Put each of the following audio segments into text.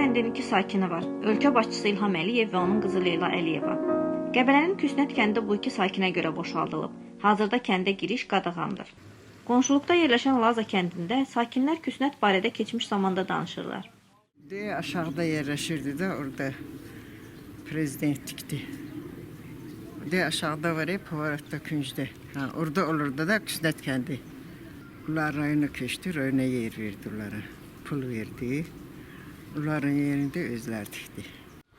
kəndinin 2 sakini var. Ölkə başçısı İlham Əliyev və onun qızı Leyla Əliyeva. Qəbələnin Küsnət kəndi bu 2 sakinə görə boşaldılıb. Hazırda kəndə giriş qadağandır. Qonşuluqda yerləşən Laza kəndində sakinlər Küsnət barədə keçmiş zamanda danışırlar. Aşağıda yerləşirdi də orada prezidentlikdi. Aşağıda var ya Pavarotta küncdə. Orada olurdu da Küsnət kəndi. Bunlar rayona köçdü, rayona yer verdi onlara. Pul verdi. Onların yerində özləri tikdi.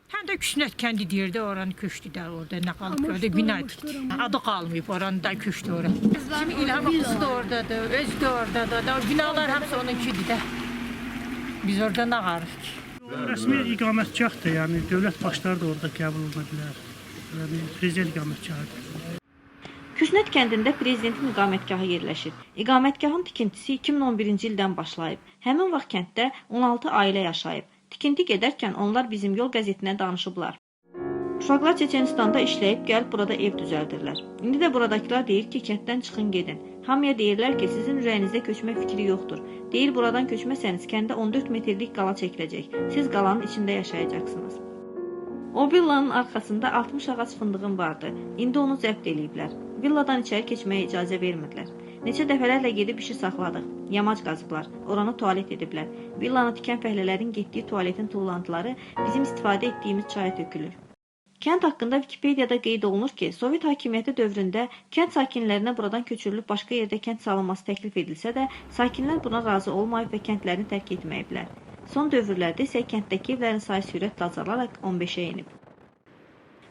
Həm də Küsnət kəndi deyirdi, oranı köçdü də orada, nə qalıb orada bina tikdi. Adı qalmayıb, oranı da köçdü ora. Kimi İlham qızı da oradadır, özü də oradadır. Binalar hamısı onunkidir də. Biz orada nə qarıq ki? Rəsmi iqamətgahdır, yəni dövlət başları da orada qəbul oluna bilər. Yəni prezident iqamətgahıdır. Küsnət kəndində prezidentin iqamətgahı yerləşir. İqamətgahın tikintisi 2011-ci ildən başlayıb. Həmin vaxt kənddə 16 ailə yaşayıb. Tikinti gedərkən onlar Bizim Yol qəzetinə danışıblar. Uşaqlar Çeçenistanda işləyib gəlib burada ev düzəldirlər. İndi də buradakılar deyir ki, kənddən çıxın gedin. Hamıya deyirlər ki, sizin ürəyinizdə köçmə fikri yoxdur. Deyir, buradan köçməsəniz kəndə 14 metrlik qala çəkiləcək. Siz qalanın içində yaşayacaqsınız. O villanın arxasında 60 ağac fındığım vardı. İndi onu zəbt eləyiblər. Villadan içəri keçməyə icazə vermirlər. Neçə dəfələrlə gedib işi saxladıq. Yamac qazıblar. Oranı tualet ediblər. Villanı tikən fəhlələrin getdiyi tualetin tullantıları bizim istifadə etdiyimiz çaya tökülür. Kənd haqqında Wikipediyada qeyd olunur ki, Sovet hakimiyyəti dövründə kənd sakinlərinə buradan köçürülüb başqa yerdə kənd salınması təklif edilsə də, sakinlər buna razı olmayıb və kəndlərini tərk etməyiblər. Son dövrlərdə isə kənddəki evlərin sayı sürətlə azalaraq 15-ə enib.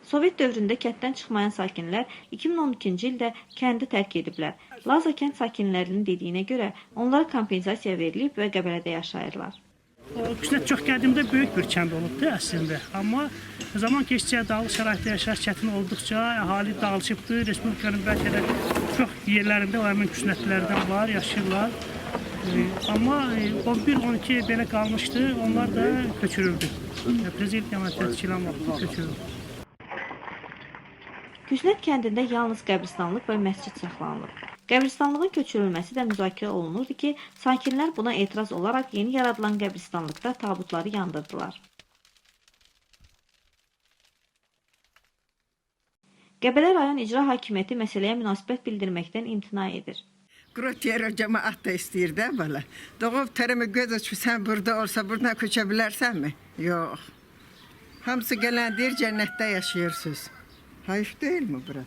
Sovet dövründə kənddən çıxmayan sakinlər 2012-ci ildə kəndi tərk ediblər. Laza kənd sakinlərinin dediyinə görə onlara kompensasiya verilib və Qəbələdə yaşayırlar. Küsnət çox qədimdə böyük bir kənd olubdu əslində. Amma zaman keçdikcə dağlıq şəraitdə yaşayış çətin olduqca əhali dağılışıbdı. Respublikanın bəlkə də çox yerlərində o həmin küsnətlərdən var, yaşayırlar. Amma 11-12 belə qalmışdı, onlar da köçürüldü. Prezident iqamətgahı tikilən vaxtda köçürüldü. Küsnət kəndində yalnız qəbristanlıq və məscid saxlanılır. Qəbristanlığın köçürülməsi də müzakirə olunurdu ki, sakinlər buna etiraz olaraq yeni yaradılan qəbristanlıqda tabutları yandırdılar. Qəbələ rayon icra hakimiyyəti məsələyə münasibət bildirməkdən imtina edir. Qrotiyero cəmaət də istəyir də belə. Doğub tərəmə göz açıb sən burada olsa buradan köçə bilərsənmi? Yox. Hamısı gələn deyir cənnətdə yaşayırsınız. Hayf deyil mi bura?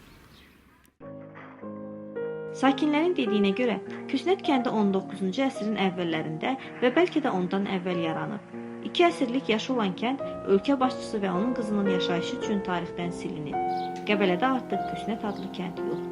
Sakinlərin dediyinə görə, Küsnət kəndi 19-cu əsrin əvvəllərində və bəlkə də ondan əvvəl yaranıb. 2 əsrlik yaşı olan kənd, ölkə başçısı və onun qızının yaşayışı üçün tarixdən silinib. Qəbələdə artıq Küsnət adlı kənd yoxdur.